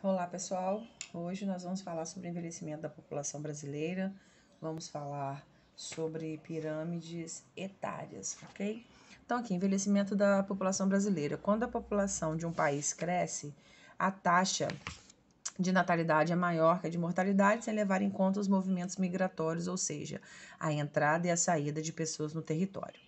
Olá pessoal, hoje nós vamos falar sobre o envelhecimento da população brasileira, vamos falar sobre pirâmides etárias, ok? Então aqui, envelhecimento da população brasileira. Quando a população de um país cresce, a taxa de natalidade é maior que a de mortalidade, sem levar em conta os movimentos migratórios, ou seja, a entrada e a saída de pessoas no território.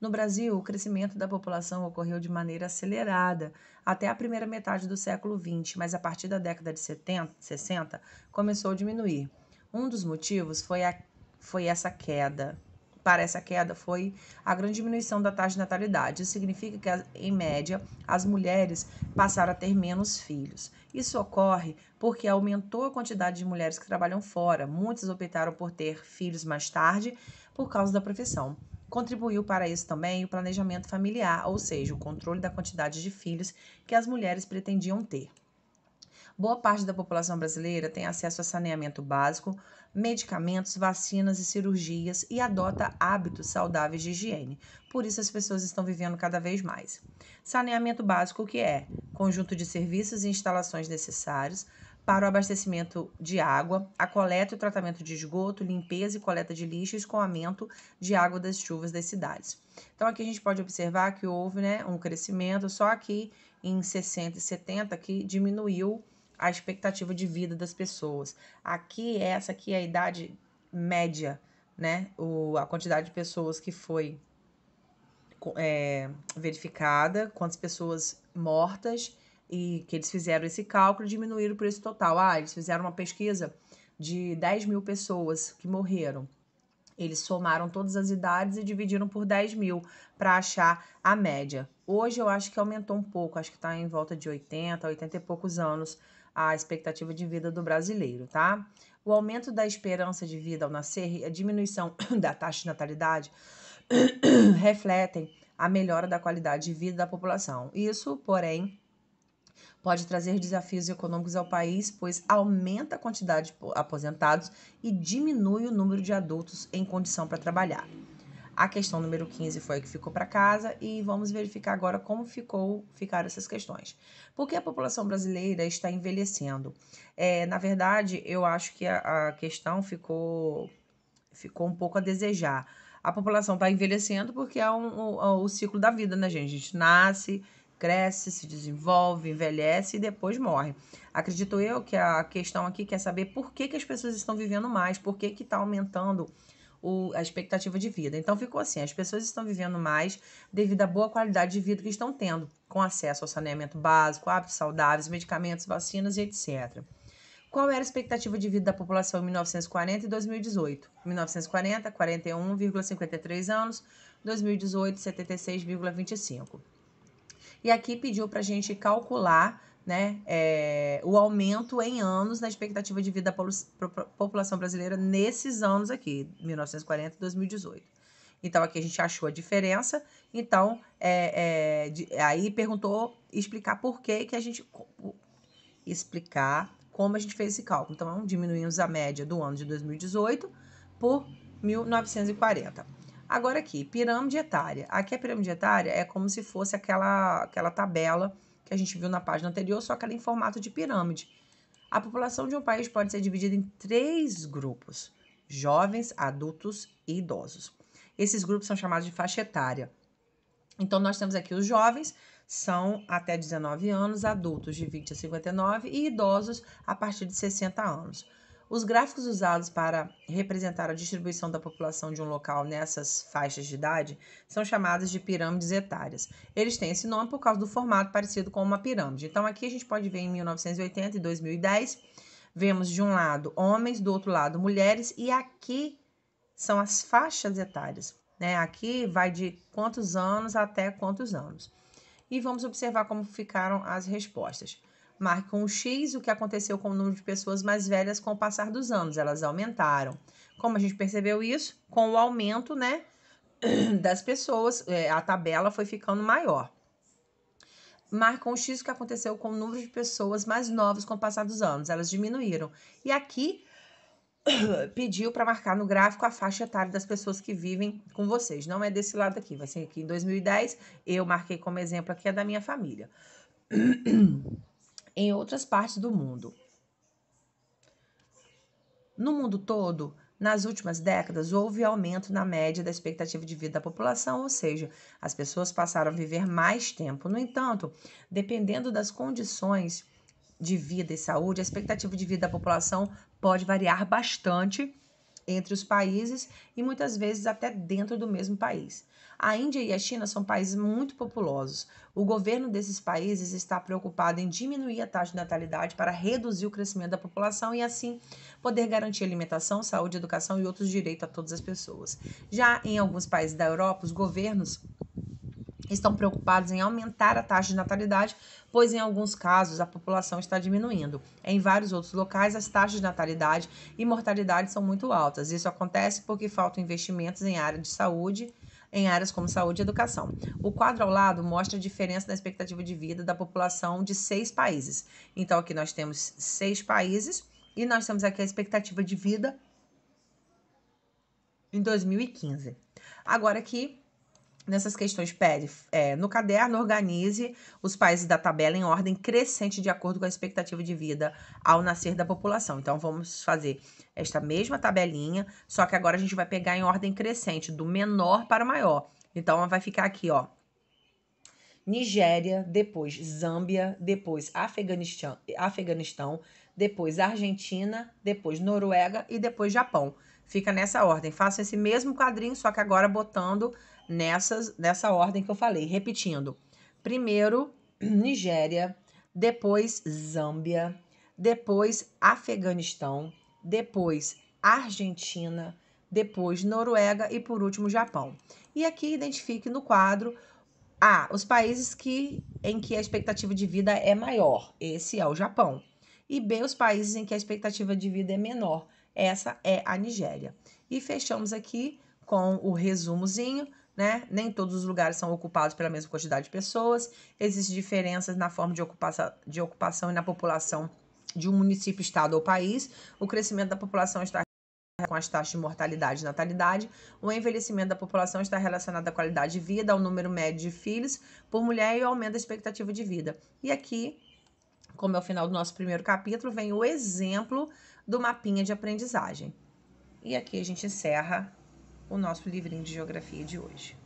No Brasil, o crescimento da população ocorreu de maneira acelerada até a primeira metade do século XX, mas a partir da década de 60 começou a diminuir. Um dos motivos foi essa queda. Para essa queda foi a grande diminuição da taxa de natalidade. Isso significa que, em média, as mulheres passaram a ter menos filhos. Isso ocorre porque aumentou a quantidade de mulheres que trabalham fora. Muitas optaram por ter filhos mais tarde por causa da profissão. Contribuiu para isso também o planejamento familiar, ou seja, o controle da quantidade de filhos que as mulheres pretendiam ter. Boa parte da população brasileira tem acesso a saneamento básico, medicamentos, vacinas e cirurgias e adota hábitos saudáveis de higiene. Por isso as pessoas estão vivendo cada vez mais. Saneamento básico, o que é? Conjunto de serviços e instalações necessários para o abastecimento de água, a coleta e o tratamento de esgoto, limpeza e coleta de lixo e escoamento de água das chuvas das cidades. Então aqui a gente pode observar que houve um crescimento só aqui em 60 e 70 que diminuiu a expectativa de vida das pessoas. Essa aqui é a idade média, né? A quantidade de pessoas que foi verificada, quantas pessoas mortas, e que eles fizeram esse cálculo e diminuíram o preço total. Eles fizeram uma pesquisa de 10 mil pessoas que morreram. Eles somaram todas as idades e dividiram por 10 mil para achar a média. Hoje eu acho que aumentou um pouco, acho que está em volta de 80 e poucos anos a expectativa de vida do brasileiro, tá? O aumento da esperança de vida ao nascer e a diminuição da taxa de natalidade refletem a melhora da qualidade de vida da população. Isso, porém, pode trazer desafios econômicos ao país, pois aumenta a quantidade de aposentados e diminui o número de adultos em condição para trabalhar. A questão número 15 foi a que ficou para casa e vamos verificar agora como ficaram essas questões. Por que a população brasileira está envelhecendo? Na verdade, eu acho que a questão ficou um pouco a desejar. A população está envelhecendo porque é o ciclo da vida, né, gente? A gente nasce, cresce, se desenvolve, envelhece e depois morre. Acredito eu que a questão aqui quer saber por que as pessoas estão vivendo mais, por que está aumentando a expectativa de vida. Então ficou assim, as pessoas estão vivendo mais devido à boa qualidade de vida que estão tendo, com acesso ao saneamento básico, hábitos saudáveis, medicamentos, vacinas e etc. Qual era a expectativa de vida da população em 1940 e 2018? 1940, 41,53 anos, 2018, 76,25. E aqui pediu para a gente calcular, né, o aumento em anos na expectativa de vida da população brasileira nesses anos aqui, 1940 e 2018. Então, aqui a gente achou a diferença. Então, aí perguntou explicar por que a gente... Explicar como a gente fez esse cálculo. Então, diminuímos a média do ano de 2018 por 1940. Agora aqui, pirâmide etária. Aqui a pirâmide etária é como se fosse aquela tabela que a gente viu na página anterior, só que ela em formato de pirâmide. A população de um país pode ser dividida em 3 grupos: jovens, adultos e idosos. Esses grupos são chamados de faixa etária. Então, nós temos aqui os jovens, são até 19 anos, adultos de 20 a 59 e idosos a partir de 60 anos. Os gráficos usados para representar a distribuição da população de um local nessas faixas de idade são chamados de pirâmides etárias. Eles têm esse nome por causa do formato parecido com uma pirâmide. Então, aqui a gente pode ver em 1980 e 2010, vemos de um lado homens, do outro lado mulheres, e aqui são as faixas etárias. Aqui vai de quantos anos até quantos anos. E vamos observar como ficaram as respostas. Marque com um X o que aconteceu com o número de pessoas mais velhas com o passar dos anos. Elas aumentaram. Como a gente percebeu isso? Com o aumento, das pessoas, a tabela foi ficando maior. Marque com um X o que aconteceu com o número de pessoas mais novas com o passar dos anos. Elas diminuíram. E aqui pediu para marcar no gráfico a faixa etária das pessoas que vivem com vocês. Não é desse lado aqui, vai ser aqui em 2010. Eu marquei como exemplo aqui a da minha família. em outras partes do mundo. No mundo todo, nas últimas décadas, houve aumento na média da expectativa de vida da população, ou seja, as pessoas passaram a viver mais tempo. No entanto, dependendo das condições de vida e saúde, a expectativa de vida da população pode variar bastante entre os países e muitas vezes até dentro do mesmo país. A Índia e a China são países muito populosos. O governo desses países está preocupado em diminuir a taxa de natalidade para reduzir o crescimento da população e assim poder garantir alimentação, saúde, educação e outros direitos a todas as pessoas. Já em alguns países da Europa, os governos estão preocupados em aumentar a taxa de natalidade, pois em alguns casos a população está diminuindo. Em vários outros locais, as taxas de natalidade e mortalidade são muito altas. Isso acontece porque faltam investimentos em área de saúde, em áreas como saúde e educação. O quadro ao lado mostra a diferença na expectativa de vida da população de 6 países. Então, aqui nós temos 6 países e nós temos aqui a expectativa de vida em 2015. Agora aqui, nessas questões, pede, no caderno, organize os países da tabela em ordem crescente de acordo com a expectativa de vida ao nascer da população. Então, vamos fazer esta mesma tabelinha, só que agora a gente vai pegar em ordem crescente, do menor para o maior. Então, vai ficar aqui, ó, Nigéria, depois Zâmbia, depois Afeganistão, depois Argentina, depois Noruega e depois Japão. Fica nessa ordem. Faça esse mesmo quadrinho, só que agora botando nessa ordem que eu falei. Repetindo. Primeiro, Nigéria, depois Zâmbia, depois Afeganistão, depois Argentina, depois Noruega e, por último, Japão. E aqui identifique no quadro os países em que a expectativa de vida é maior. Esse é o Japão. E B, os países em que a expectativa de vida é menor. Essa é a Nigéria. E fechamos aqui com o resumozinho, né? Nem todos os lugares são ocupados pela mesma quantidade de pessoas. Existem diferenças na forma de ocupação e na população de um município, estado ou país. O crescimento da população está com as taxas de mortalidade e natalidade. O envelhecimento da população está relacionado à qualidade de vida, ao número médio de filhos por mulher e ao aumento da expectativa de vida. E aqui, como é o final do nosso primeiro capítulo, vem o exemplo do mapinha de aprendizagem. E aqui a gente encerra o nosso livrinho de geografia de hoje.